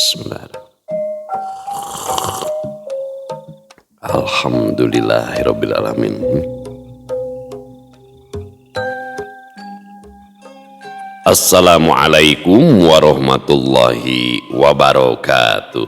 Bismillah. Alhamdulillahirabbil alamin. Assalamualaikum warahmatullahi wabarakatuh.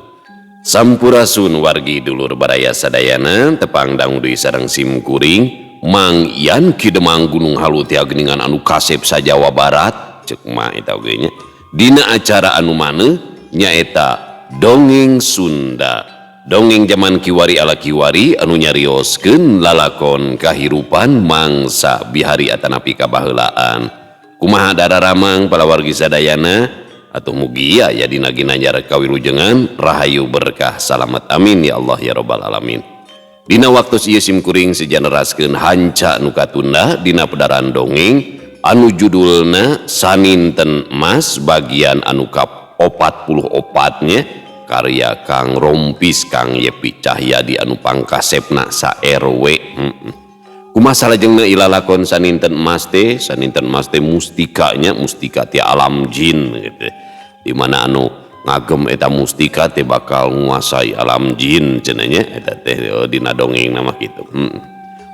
Sampurasun wargi dulur baraya sadayana tepang dangdui sareng simkuring Mang Yan Kidemang Gunung Halu ti Geningan anu kasep sa Jawa Barat ceuk mah eta oge nya dina acara anu maneh nyaeta dongeng Sunda. Dongeng zaman kiwari ala kiwari anu nyarioskeun lalakon kahirupan mangsa bihari atanapi kabaheulaan. Kumaha dararamang pala wargi sadayana atuh mugi aya dina ginanjar kawilujengan rahayu berkah salamet amin ya Allah ya rabbal alamin. Dina waktu ieu simkuring sejeneraskeun hanca nu katunda dina pedaran dongeng anu judulna Saninten Mas bagian anu ka-44 nya karya Kang Rompis Kang Yepi Cahyadi anu pangkasepna sa RW. Kumaha salajengna ilalakon Saninten Mas teh mustika nya mustika ti alam jin gitu. Di mana anu ngagem eta mustika teh bakal nguasai alam jin cenah nya eta teh dina dongeng nama kitu.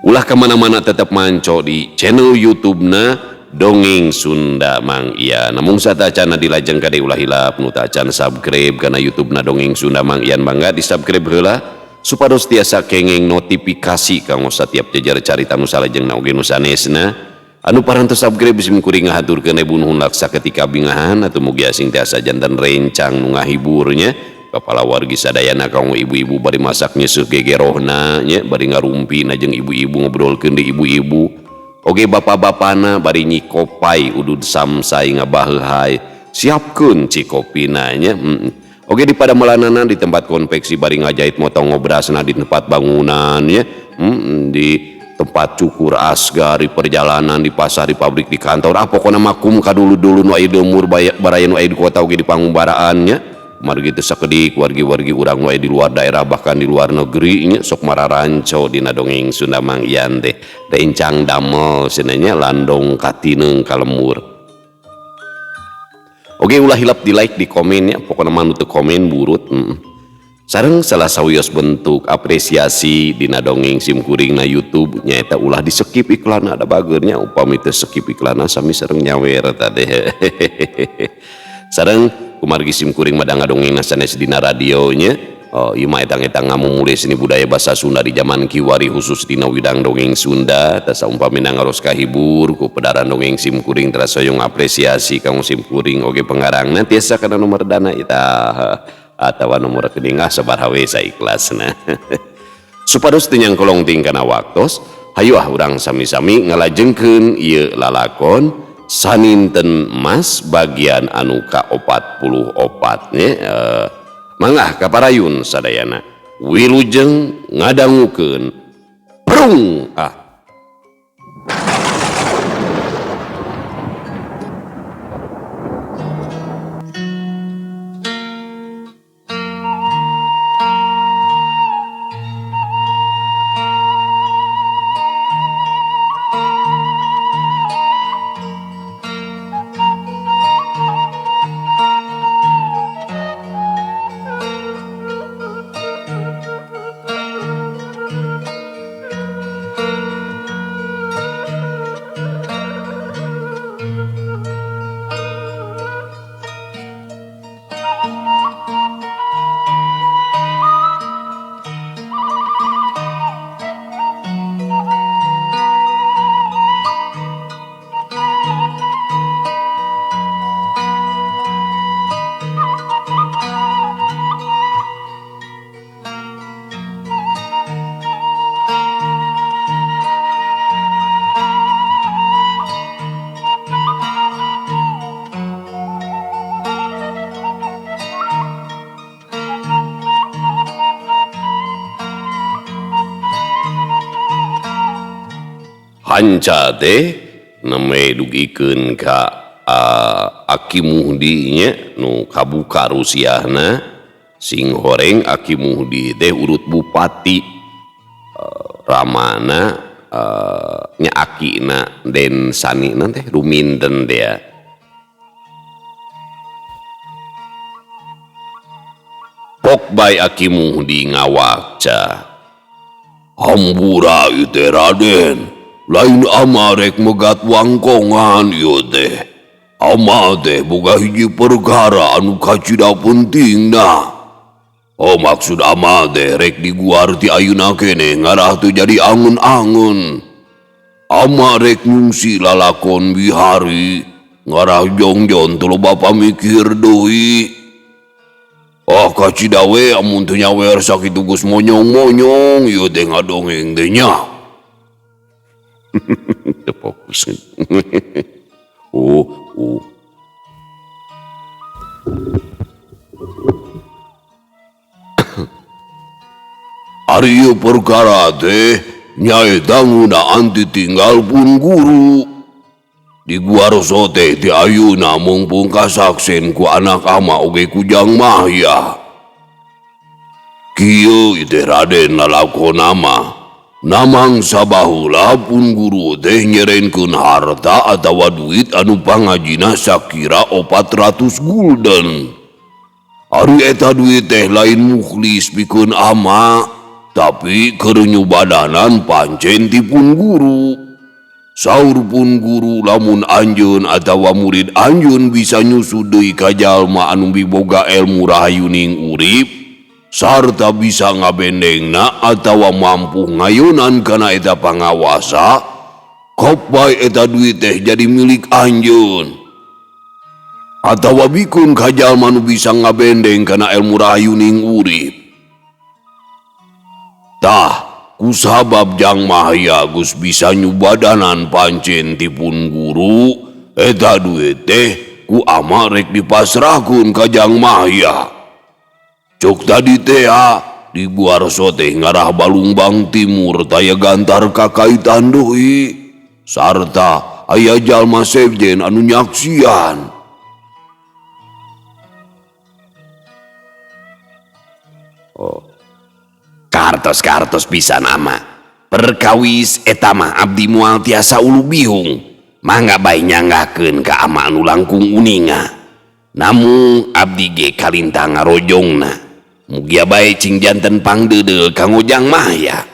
Ulah kemana-mana tetap manco di channel YouTube-na Dongeng Sunda Mang Ian. Namun satacana dilajeng kade ulah hilap nu tacan subscribe kana YouTube-na Dongeng Sunda Mang Ian mangga di subscribe heula supados tiasa kenging notifikasi kanggo setiap jejer carita nu salajengna oge nu sanesna. Anu parantos subscribe simkuring ngahaturkeun ibu nuhun laksa ketika bingahan atuh mugi asing tiasa janten rencang nu ngahiburnya kepala wargi sadayana kanggo ibu-ibu bari masak nyeusuh gegerohna nya bari ngarumpina jeung ibu-ibu ngobrolkeun di ibu-ibu oge bapak-bapana bari nyikopai udud samsai ngabaheuhai siapkeun cikopina nya. Oge di padamelanana di tempat konveksi bari ngajait motong ngobrasna di tempat bangunan ya. Di tempat cukur asgar di perjalanan di pasar di pabrik di kantor pokona makum kadulu-dulu nu aya di umur baraya nu aya di kota oge di pangumbaraan nya. Margi teu sakedik wargi-wargi urang nu aya di luar daerah bahkan di luar negeri nya sok mararanco dina dongeng Sunda Mang Ian teh rencang damel cenah nya landong katineung ka lemur. Oge ulah hilap di like di komen ya pokona mah nu teu komen burut. Sareng salah sawios bentuk apresiasi dina dongeng simkuring na YouTube nyaeta ulah di skip iklan ada bageurnya upami teu skip iklanna sami sareng nyawer tadi. Sareng kumargi simkuring madang dongengna sanes dina radio nya ieu mah etang-etang ngamumule seni budaya basa Sunda di zaman kiwari khusus dina widang dongeng Sunda tasa umpamina ngaros kahibur ku pedaran dongeng simkuring terasa hoyong apresiasi kanggo simkuring oge pengarangna tiasa kana nomor dana eta atawa nomor rekening sabaraha we saikhlasna. Supados teu nyangkolong ting kana waktos hayu urang sami-sami ngalajengkeun ieu lalakon Saninten Mas bagian anu ka-44 nya. Mangga kaparayun sadayana wilujeng ngadangukeun prung hanca teh neme dugikeun ka Aki Muhdi nya nu kabuka rusiahna sing horeng Aki Muhdi teh urut bupati ramana nya akina den sanina teh ruminten dia Pok bae Aki Muhdi ngawakca. Hampura ieu teh Raden, lain ama rek megat wangkongan ieu teh. Ama teh boga hiji perkara anu kacida pentingna. Oh maksud ama teh rek diguar ti ayeuna keneh ngarah teu jadi angeun-angeun. Ama rek ngungsi lalakon bihari, ngarah jongjon teu loba pamikir deui. Oh kacida we amun teu nyawer sakitu geus monyong-monyong ieu teh ngadongeng teh nya. Teu fokus. Ari ieu perkara teh nyaeta ngeunaan ti tinggal pun guru. Di Guarso teh ti ayeuna mung pungkasaksen ku anak ama oge kujang Mahya. Kieu teh Raden lalakon ama. Namang sabaheula pun guru teh nyerenkeun harta atawa duit anu pangajina sakira 400 gulden. Ari eta duit teh lain mukhlis pikeun ama, tapi keur nyubadanan pancen ti pun guru. Saur pun guru lamun anjeun atawa murid anjeun bisa nyusu deui ka jalma anu miboga elmu rahayuning urip sarta bisa ngabendengna atawa mampu ngayunan kana eta pangawasa, kop bae eta duit teh jadi milik anjeun. Atawa bikeun ka jalma anu bisa ngabendeng kana elmu rahayuning urip. Tah kusabab Jang Mahya geus bisa nyubadanan pancen ti pun guru, eta duit teh ku ama rek dipasrahkeun ka Jang Mahya. Cuk tadi teh di Guarso teh ngarah Balungbang Timur taya gantar kakaitan deui, sarta aya jalma sekjen anu nyaksian. Kartos pisan ama. Perkawis eta mah abdi moal tiasa ulu bihung. Mangga bae nyanggakeun ka ama anu langkung uninga. Namun abdi ge kalintang ngarojongna. Mugia bae cing janten pangdeudel kanggo Jang Mahya.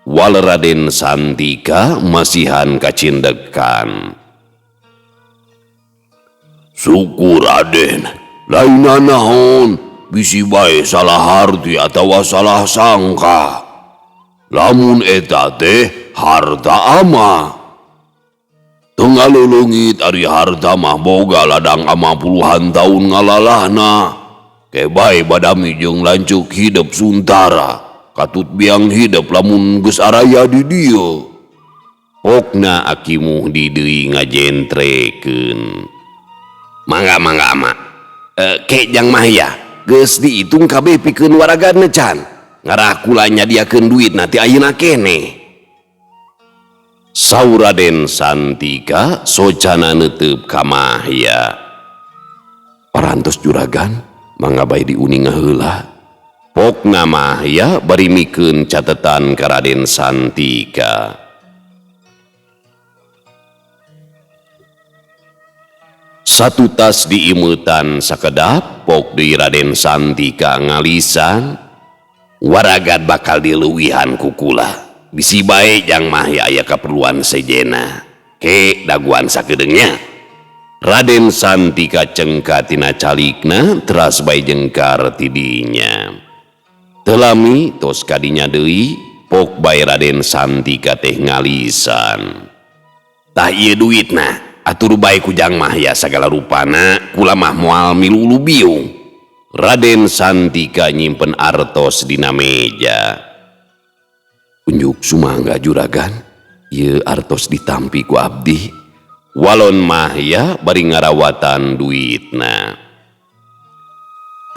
Wal Raden Santika masihan kacindekan. Syukur Raden, lainna naon, bisi bae salah harti atawa salah sangka. Lamun eta teh harta ama. Tengalulungit ari harta mah boga ladang ama puluhan tahun ngalalahna. Ke bae badami jeung lancuk hidup suntara. Katut biang hidup lamun geus araya di dieu. Pokna Aki Muhdi deui ngajentrekeun. Mangga ama. Ke Jang Mahya, geus diitung kabeh pikeun waragadna can. Ngarah kula nyadiakeun duit nanti ayeuna keneh. Saur Raden Santika socana neuteup ka Mahya. Parantos juragan, mangga bae diuning heula. Pokna Mahya bari mikeun catetan ka Raden Santika. Satu tas diimeutan sakedap pok deui Raden Santika ngalisan. Waragad bakal dileuwihan ku kula. Bisi bae Jang Mahya aya kaperluan sejena. Ke daguan sakedeungnya. Raden Santika cengka tina calikna teras bae jengkar ti dinya. Teu lami tos kadinya deui pok bae Raden Santika teh ngalisan. Tah ieu duitna atur bae ku Jang Mahya sagala rupana, kula mah moal milulu biung. Raden Santika nyimpen artos dina meja. Unjuk sumangga juragan, ieu artos ditampi ku abdi. Walon Mahya bari ngarawatan duitna.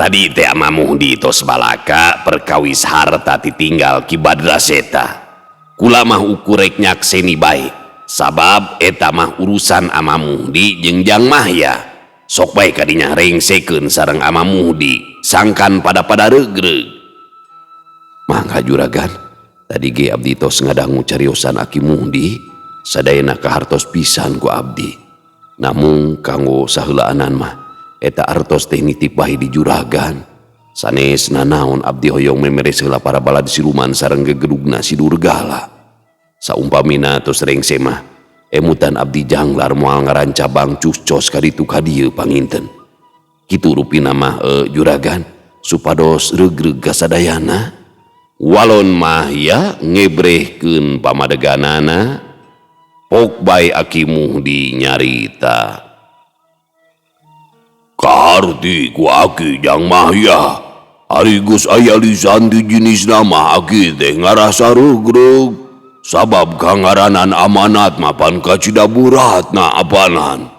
Tadi teh ama Muhdi tos balaka perkawis harta titinggal ki Badras eta. Kula mah ukurek nyakseni bae. Sabab eta mah urusan ama Muhdi jeung Jang Mahya. Sok bae kadinya rengsekeun sareng ama Muhdi, sangkan pada regreg. Mangga juragan, tadi ge abdi tos ngadangu cariosan Aki Muhdi, sadayana kahartos pisan ku abdi. Namung kanggo saheulaan mah eta artos teh nitip bae di juragan. Sanes nanaon abdi hoyong memeres heula para balad siluman sareng gegedugna si Durgala. Saumpamina tos rengse mah emutan abdi janglar moal ngaranca bangcus cos ka ditu ka dieu panginten. Kitu rupina mah juragan supados regreg kasadayana. Walon mah ya ngebrehkeun pamadeganana pok bae akimuh di nyarita. Kaharti ku aki jang mahya. Arigus aya lisan di jenis nama aki teh ngarasa regreg. Sabab kangaranan amanat mapan kacida buratna apanan.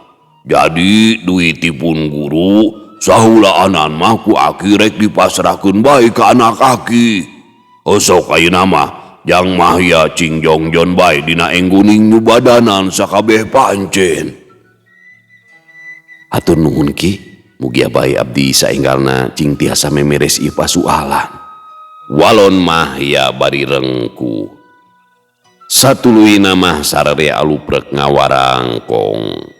Jadi duitipun guru sahula anan mah ku aki rek dipasrahkeun bae ka anak aki. Osok ayeuna mah jang mahya cing jongjon bae dina engguning nu badanan sakabeh pancen. Atur nuhun Ki, mugia bae abdi saenggalna cing tiasa memeres ieu pasualan. Walon mah ya bari rengku. Satuluina mah sarere aluprek ngawarangkong.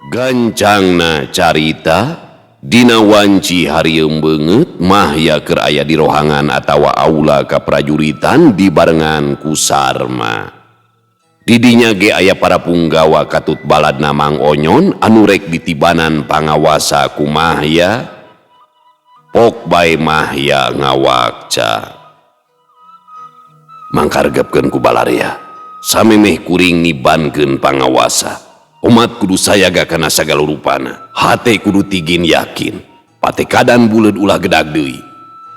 Gancangna carita dina wanci harieum beungeut mah ya keur aya di rohangan atawa aula kaprajuritan dibarengan ku Sarma. Didinya ge aya para punggawa katut baladna Mang Onyon anu rek ditibanan pangawasa ku Mahya. Pok bae Mahya ngawakca. Mangkargepkeun ku balarea samemeh kuring nibankeun pangawasa. Umat kudu sayaga kana sagala rupana. Hate kudu tigin yakin. Patekadan buleud ulah gedag deui.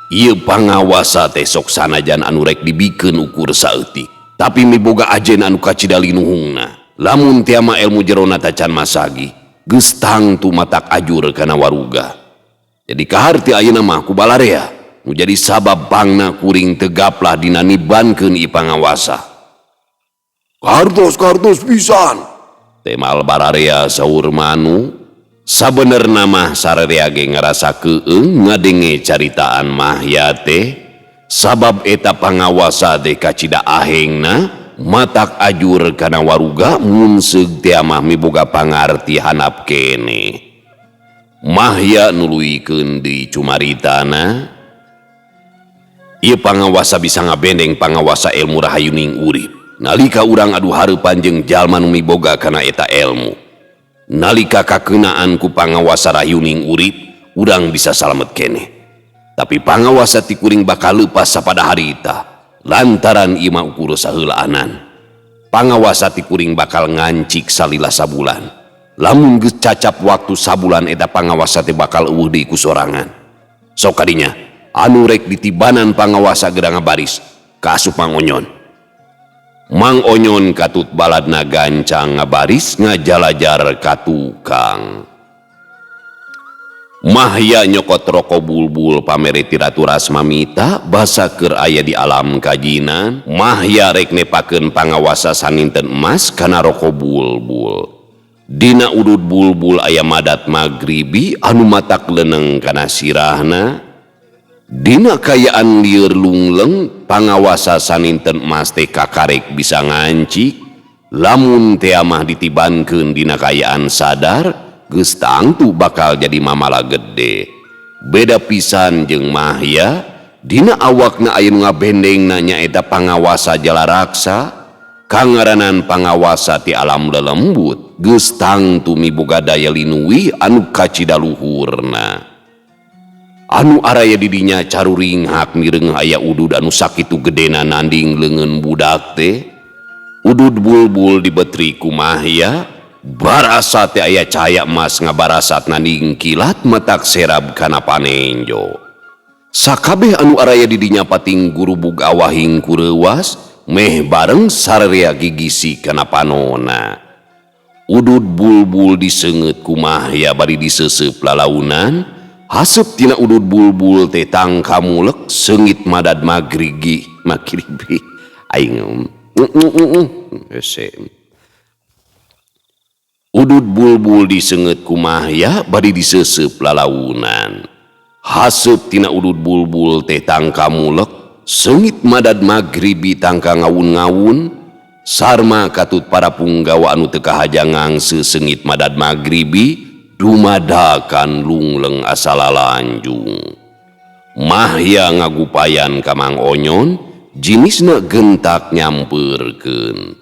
Ieu pangawasa teh sok sanajan anu rek dibikeun ukur saeutik. Tapi miboga ajen anu kacida linuhungna. Lamun teu mah ilmu jerona tacan masagi. Geus tangtu matak ajur kana waruga. Jadi kaharti ayeuna mah ku balarea nu jadi sabab pangna kuring tegaplah dina nibankeun i pangawasa. Kartos pisan. Temal bararea saur Manu sabenerna mah sararea ge ngarasa keung ngadenge caritaan Mahya teh sabab eta pangawasa teh kacida ahengna matak ajur kana waruga mun seug teh mah miboga pangarti handap kene. Mahya nuluykeun deui cumaritana ieu pangawasa bisa ngabendeng pangawasa ilmu rahayuning urip. Nalika urang adu hareupan jeung jalma nu miboga kana eta ilmu. Nalika kakeunaan ku pangawasa rayuning urip, urang bisa salamet keneh. Tapi pangawasa ti kuring bakal leupas sapada harita lantaran ieu mah ukur saheulaan. Pangawasa ti kuring bakal ngancik salila sabulan. Lamun geus cacap waktu sabulan eta pangawasa teh bakal eueuh deui ku sorangan. Sok kadinya anu rek ditibanan pangawasa geura ngabaris ka asup Mang Onyon. Mang Onyon katut baladna gancang ngabaris ngajalajar ka tukang. Mahya nyokot roko bulbul pamere tiratu rasmamita basa keur aya di alam kajinan. Mahya rek nepakeun pangawasa saninten emas kana roko bulbul. Dina udud bulbul aya madat magribi anu matak leuneng kana sirahna. Dina kayaan lieur lungleng pangawasa saninten emas teh kakarek bisa ngancik lamun teu mah ditibankeun dina kayaan sadar geus tangtu bakal jadi mamala gede. Beda pisan jeung Mahya, dina awakna aya nu ngabendengna nyaeta pangawasa jala raksa, kangaranan pangawasa ti alam lelembut, geus tangtu miboga daya linuwih anu kacida luhurna. Anu araya didinya caruring hak mireng aya udud anu sakitu gedena nanding leungeun budak teh. Udud bulbul dibetri ku Mahya, barasa teh aya cahaya emas ngabarasat nanding kilat metak serab kana panenjo. Sakabeh anu araya didinya pating gurubug awahing kureuwas, meh bareng sararea gigisi kana panona. Udud bulbul diseungeut ku Mahya bari diseuseup lalaunan, haseup tina udud bulbul teh tangka mulek seungit madad magribi aing udud bulbul diseungeut ku Mahya bari diseuseup lalaunan, haseup tina udud bulbul teh tangka mulek seungit madad magribi tangka ngawun-ngawun, sarma katut para punggawa anu teu kahajangang seungit madad magribi dumadakan lungleng asalalanjung. Mahya ngagupayan ka Mang Onyon, jinisna gentak nyampeurkeun.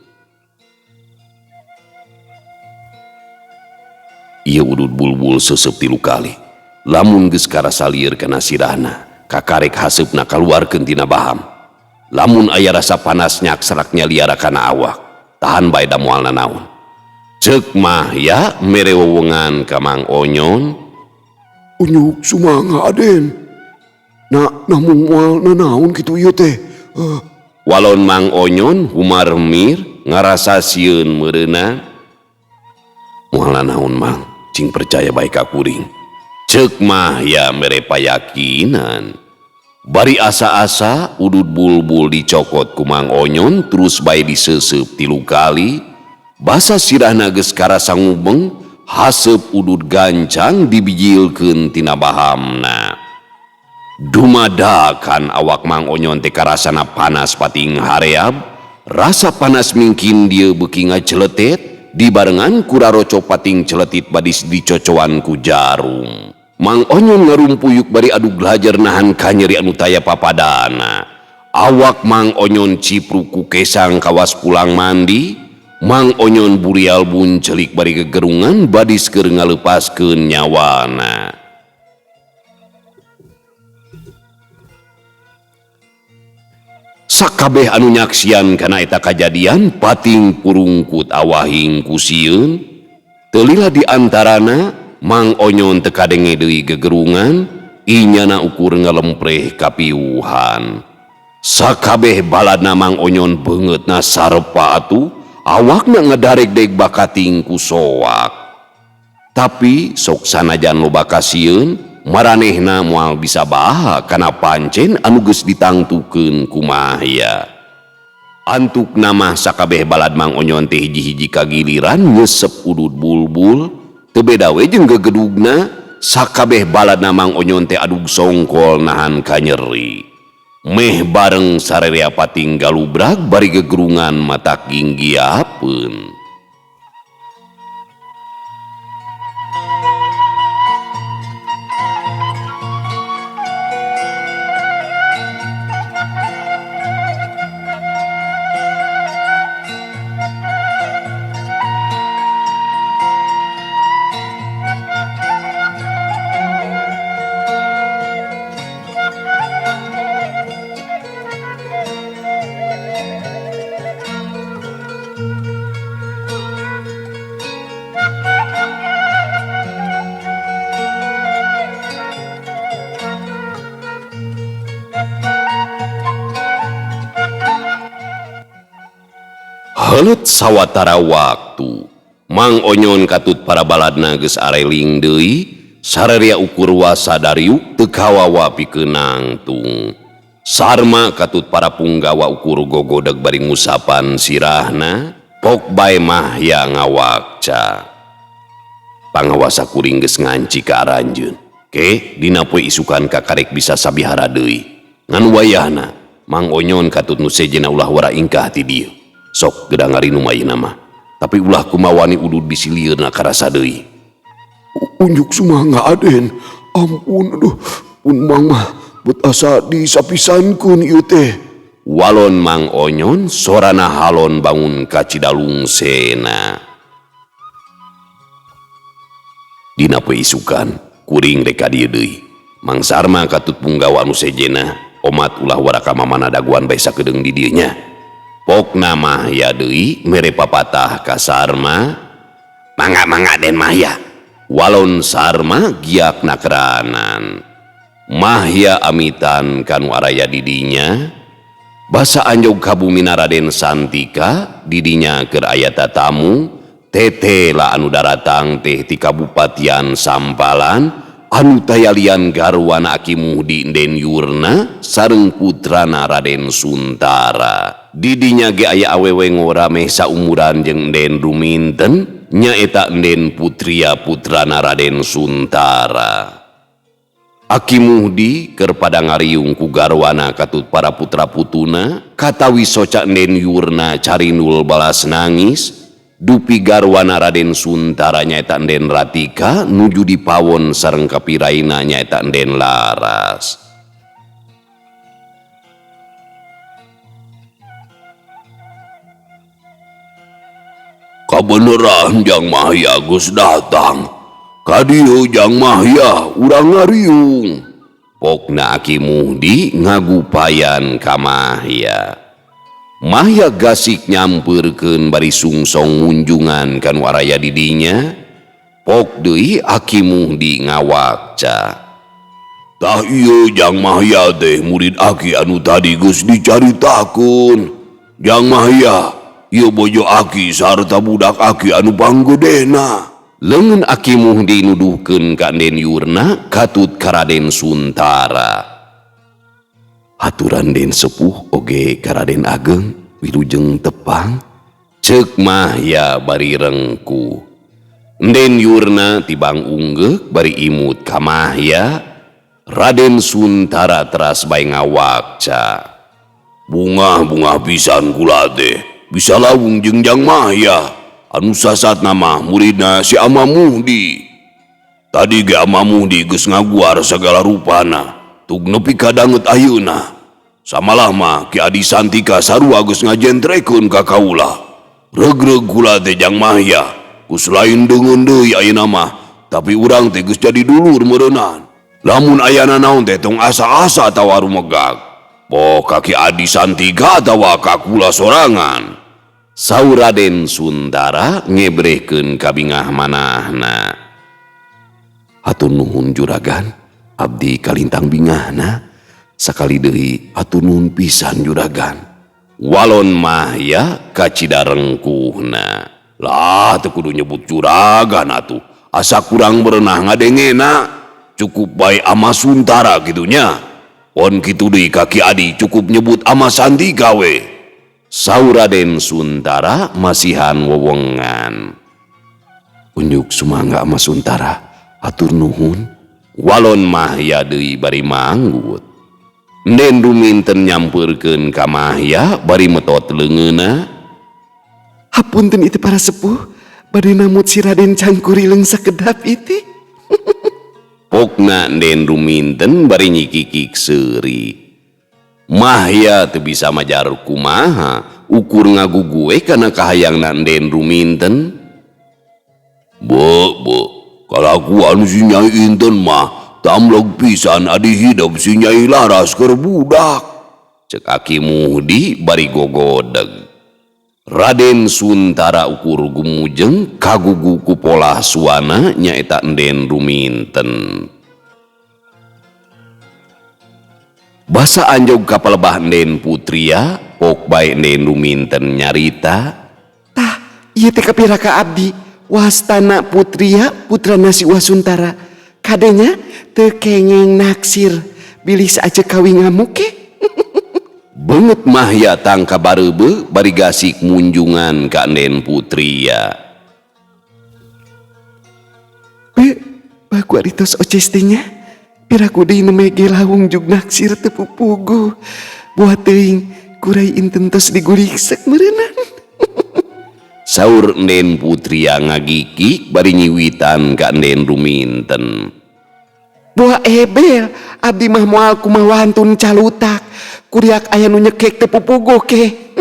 Ieu udud bulbul seuseup 3 kali. Lamun geus karasa lieur kana sirahna, kakarek haseupna kaluarkeun tina baham. Lamun aya rasa panas nyak serak nyaliara kana awak, tahan bae da moal nanaon. Ceuk Mahya mere wewengan ka Mang Onyon, Unyuk sumangga Aden. Namun moal nanaon kitu ieu teh. Walon Mang Onyon humar mir ngarasa sieun meureuna. Moal nanaon Mang, cing percaya bae ka kuring. Ceuk Mahya mere payakinan. Bari asa-asa udud bulbul dicokot ku Mang Onyon terus bae diseuseup 3 kali. Basa sirahna geus karasa ngubeng, haseup udud gancang dibijilkeun tina bahamna. Dumadakan awak Mang Onyon teh karasana panas pating hareab, rasa panas mingkin dieu beuki ngaceletet, dibarengan ku raroco pating celetit badis dicocoan ku jarum. Mang Onyon ngarumpuyuk bari adu glajar nahan kanyeri anu taya papadana. Awak Mang Onyon cipruk ku kesang kawas pulang mandi. Mang Onyon burial buncelik bari gegerungan badis keur ngalepaskeun nyawana. Sakabeh anu nyaksian kana eta kajadian pating purungkut awahing ku sieun. Teu lila di antarana Mang Onyon teu kadenge deui gegerungan, inyana ukur ngalempreh kapiuhan. Sakabeh baladna Mang Onyon beungeutna sarepa atuh, awakna ngadareg-deg bakating ku soak. Tapi sok sanajan loba kasieun, maranehna moal bisa baha kana pancen anu geus ditangtukeun ku Mahya. Antukna mah sakabeh balad Mang Onyon teh hiji-hiji kagiliran nyesep udud bulbul, teu beda we jeung gegedugna, sakabeh baladna Mang Onyon teh adug songkol nahan kanyeri. Meh bareng sarerea pating galubrag bari gegerungan matak ginggiapeun. Heuleut sawatara waktu, Mang Onyon katut para baladna geus areling deui, sarerea ukur wasa dariuk teu kawawa pikeun nangtung. Sarma katut para punggawa ukur gogodeg bari ngusapan sirahna, pok bae Mahya ngawakca. Pangawasa kuring geus nganci ka aranjeun. Ke dina poe isukan kakarek bisa sabihara deui. Ngan wayahna Mang Onyon katut nu sejena ulah wara ingkah ti dieu. Sok gedang ari nu mayeuna mah Tapi ulah kumawani udud bisilieuna karasa deui. Unjuk sumangga Aden. Ampun, aduh, pun mang mah bet asa disapisankeun ieu teh. Walon Mang Onyon sorana halon bangun ka Cidalungsena. Dina peisukan kuring rek ka dieu deui. Mang Sarma katut punggawa anu sejena omat ulah waraka mamana daguan bae sakedeung di dieu nya. Pokna Mahya deui mere papatah ka Sarma, "Mangga Den Mahya." Walon Sarma giak nakeranan. Mahya amitan kanu araya didinya. Basa anjog kabumina Raden Santika didinya keur aya tatamu. Tete lah anu daratang teh ti Kabupatian Sampalan anu tayalian garwana Aki Muhdi Den Yurna sareng putrana Raden Suntara. Didinya ge aya awewe ngora meh saumuran jeung Den Ruminten nyaeta Den Putria putrana Raden Suntara. Aki Muhdi keur pada ngariung ku garwana katut para putra putuna katawi soca Den Yurna carinul balas nangis dupi garwana Raden Suntara nyaeta Den Ratika nuju di pawon sareng kapiraina nyaeta Den Laras. Kabeneran Jang Mahya geus datang. Kadieu Jang Mahya urang ngariung. Pokna Aki Muhdi ngagupayan ka Mahya. Mahya gasik nyampeurkeun bari sungsong ngunjungan kanu araya didinya. Pok deui Aki Muhdi ngawakca. Tah ieu Jang Mahya teh murid Aki anu tadi geus dicaritakeun. Jang Mahya, ieu bojo Aki sarta budak Aki anu panggedena. Leungeun Aki Muhdi nuduhkeun ka Den Yurna katut ka Raden Suntara. Haturan Den Sepuh oge ka Raden Ageng wilujeng tepang, ceuk Mahya bari rengku. Den Yurna tibang unggeuk bari imut ka Mahya. Raden Suntara teras bae ngawakca. Bunga pisan kula teh bisa lawung jeung Jang Mahya. Anu sasat nama muridna si Ama Muhdi. Tadi ge Ama Muhdi geus ngaguar sagala rupana tug nepi ka danget ayeuna. Samalah mah Ki Adi Santika sarua geus ngajentrekeun ka kaula. Regreg kula teh Jang Mahya, geus lain deungeun deui ayeuna mah, tapi urang teh geus jadi dulur meureunnan. Lamun ayana naon teh tong asa-asa tawa rumegag. Poh ka Ki Adi Santika atawa ka kula sorangan. Saur Raden Suntara ngebrehkeun ka bingah manahna. Hatur nuhun juragan, abdi kalintang bingahna. Sakali deui hatur nuhun pisan juragan. Walon Mahya ka Cidarengkuhna. Lah teu kudu nyebut juragan atuh. Asa kurang berenah ngadengena. Cukup bae Ama Suntara gitunya. Pon kitu deui ka Ki Adi cukup nyebut Ama Santika we. Saur Raden Suntara masihan wewengan. Unjuk sumangga Ama Suntara, atur nuhun. Walon Mahya deui bari manggut. Den Ruminten nyampeurkeun ka Mahya bari metot leungeuna. Hapunten itu para sepuh, bade namut si Raden Cangkurileung sakedap iti. Pokna Den Ruminten bari nyikikik seuri. Mahya teu bisa majar kumaha ukur ngagugue kana kahayangna Den Ruminten. Bo, kalaku anu si Nyai Inten mah tamlog pisan adi hidup si Nyai Laras keur budak. Cek Aki Muhdi bari gogodeg. Raden Suntara ukur gumujeng kagugu ku pola suana nyaeta Den Ruminten. Basa anjog kapalebah Den Putria, pok bae Den Ruminten nyarita. Tah, ieu teh kapiraka abdi, wastana Putria putrana si Wasuntara. Kadenya teu kengeng naksir, bilih saja kawi ngamuke. Beungeut Mahya tangka bareubeu bari gasik munjungan ka Den Putria. Baku aritos oces teh nya. Piraku deui nemege lawung jug naksir teu pupugu. Buat teuing kurai inten tos digurigsek meureunnan. Saur Enden Putria ngagikik bari nyiwitan ka Enden ruminten. Buah ebel, abdi mah moal kumaha wantun calutak. Kuriak aya nu nyekek teu pupuguh ke.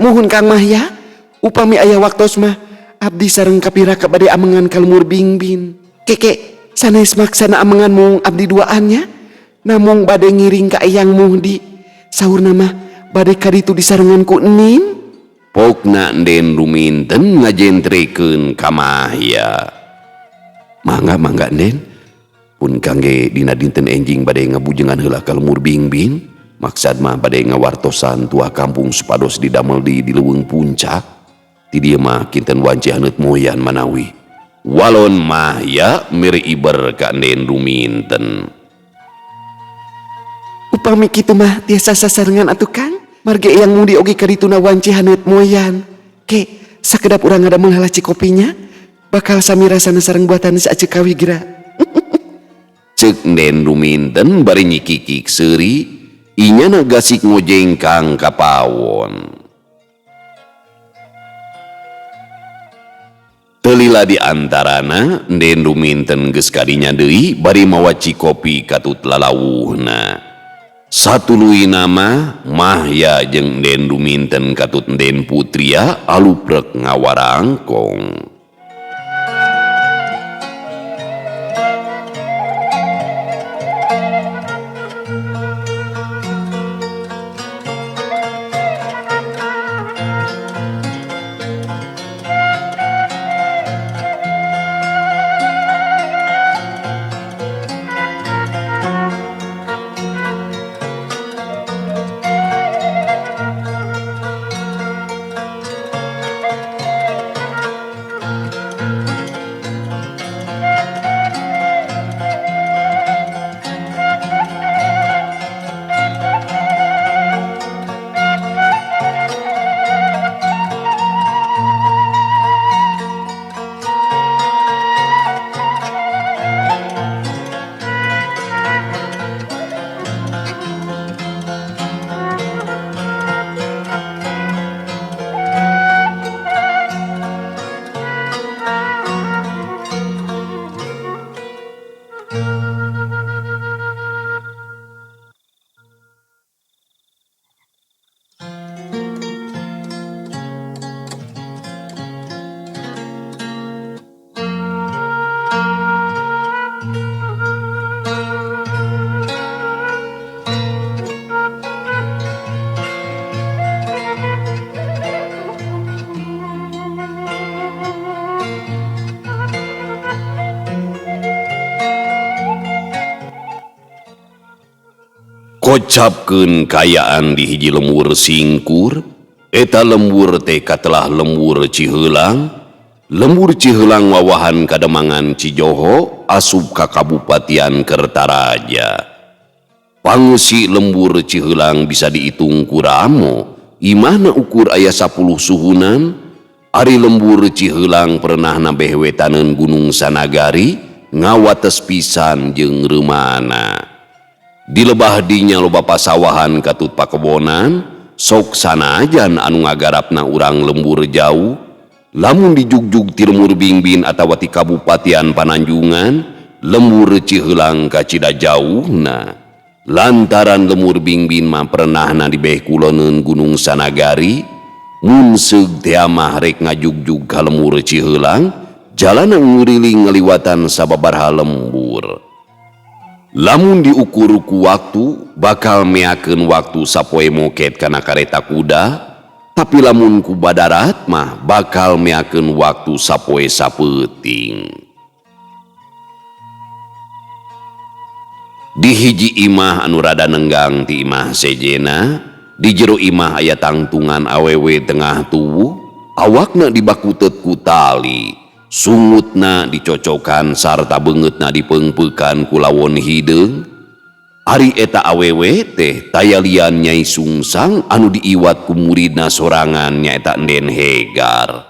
Muhun Kang Mah ya, upami aya waktos mah abdi sareng kapiraka bade amengan ka Lemur Bingbin. Keke, sanes maksana amengan mung abdi duaannya, namung bade ngiring ka Eyang Muhdi. Saurna mah bade kaditu disarengan ku Enim. Pokna Enden ruminten ngajentrekeun ka Mahya. Mangga Enden, pun kangge dina dinten enjing bade ngabujengan heula ka Lemur Bingbin, maksad mah bade ngawartosan tuah kampung supados didamel di leuweung puncak. Ti dieu mah kinten wanci haneut moyan manawi. Walon Mahya mere iber ka Enden ruminten. Upami kitu mah tiasa sasarengan atuh Kang. Marge Eyang Muhdi oge kadituna wanci haneut moyan. Ke, sakedap urang ngadamel halaci kopinya, bakal sami rasana sareng buatan saceuk kawi gira. Ceuk Enden ruminten bari nyikikik seuri, inyana gasik ngojengkang ka pawon. Teulila di antarana Enden ruminten geus kadinya deui bari mawaci kopi katut lalawuhna. Satuluina mah Mahya jeung Enden ruminten katut Enden Putria aluprek ngawarangkong. Kocapkeun kayaan di hiji lembur singkur, eta lembur teh katelah lembur Ciheulang. Lembur Ciheulang wawahan Kademangan Cijoho asup ka Kabupatian Kertaraja. Pangeusi lembur Ciheulang bisa diitung kuramo, imahna ukur aya 10 suhunan. Ari lembur Ciheulang pernah nabeh wetaneun Gunung Sanagari, ngawates pisan jeung reumana. Di lebah dinya loba pasawahan katut pakebonan, sok sanajan anu ngagarapna urang lembur jauh. Lamun dijugjug ti Lemur Bingbin atawa ti Kabupatian Pananjungan, lembur Ciheulang kacida jauhna. Lantaran Lemur Bingbin mah pernahna dibeh kuloneun Gunung Sanagari, mun seug teh mah rek ngajugjug ka lembur Ciheulang, jalana nguriling ngaliwatan sababaraha lembur. Lamun diukur ku waktu, bakal meakeun waktu sapoe moket kana kareta kuda, tapi lamun ku badarat mah bakal meakeun waktu sapoe sapeuting. Di hiji imah anu rada nenggang ti imah sejena, di jero imah aya tangtungan awewe tengah tubuh, awakna dibakuteut ku tali. Sungutna dicocokan sarta beungeutna dipeungpeukan ku lawon hideung. Ari eta awewe teh tayalian Nyai Sungsang anu diiwat ku muridna sorangan nyaeta Enden Hegar.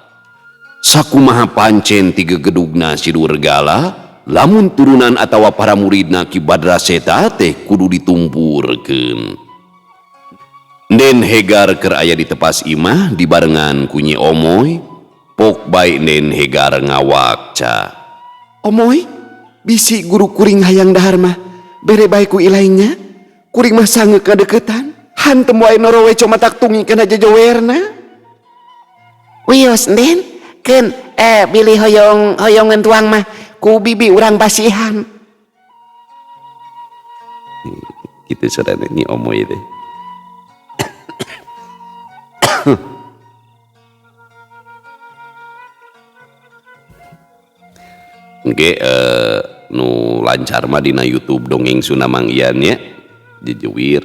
Sakumaha pancen ti gegedugna si Durgala, lamun turunan atawa para muridna Ki Badraseta teh kudu ditumpurkeun. Enden Den Hegar keur aya di tepas imah dibarengan kunyi Omoy. Pok bae Den Hegar ngawakca. Omoy, bisi guru kuring hayang dahar mah. Bere bae ku ilaingnya. Kuring mah sangeuk ngadeukeutan. Hantem wae norowe comatak tungi kana jajowerna. Wios Den, keun bilih hoyongan tuang mah ku bibi urang basihan. Gitu saudara nyi Omoy teh. Oke, nu lancar mah dina YouTube dongeng Sunamang Ian ya. Jejuwir.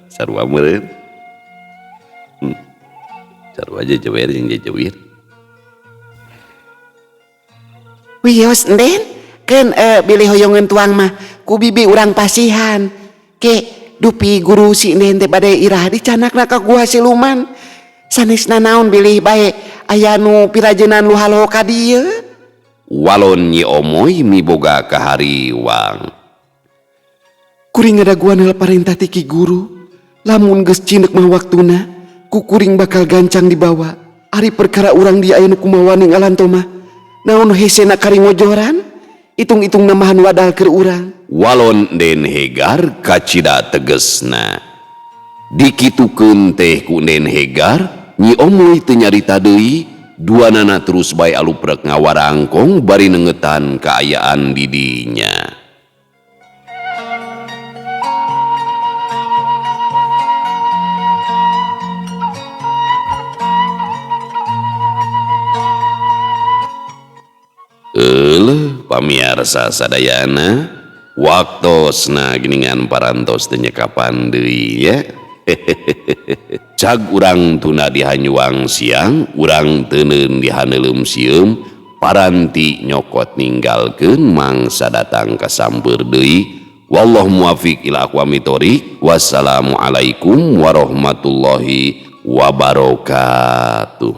Sarua meureun. Sarua jejuwir jeung jejuwir. Wios Den, keun bilih hoyongan tuang mah ku bibi urang pasihan. Ke dupi guru si Den teh bade irah dicanakna ka gua siluman. Sanesna naon bilih bae aya nu pirajeunnan luhalo ka dieu. Walon Nyi Omoy miboga kahariwang. Kuring ngadaguan heula parentah ti Ki Guru. Lamun geus cineuk mah waktuna, ku kuring bakal gancang dibawa. Ari perkara urang dia aya nu kumaha ninggalan teh mah. Naon hesena karingojoran? Itung-itung namahan wadal keur urang. Walon Den Hegar kacida tegesna. Dikitukeun teh ku Den Hegar, Nyi Omoy teu nyarita deui, duanana terus bae aluprek ngawarangkong bari nengetan kaayaan di dinya. Pamiarsa sadayana, waktosna geuningan parantos teu nyekapan deui ya. Cag urang tuna dihanyuang siang, urang teuneun dihaneulem sieum, paranti nyokot ninggalkeun mangsa datang kasamper deui. Wallahu muwaffiq ila aqwamit thoriq. Wassalamualaikum warahmatullahi wabarakatuh.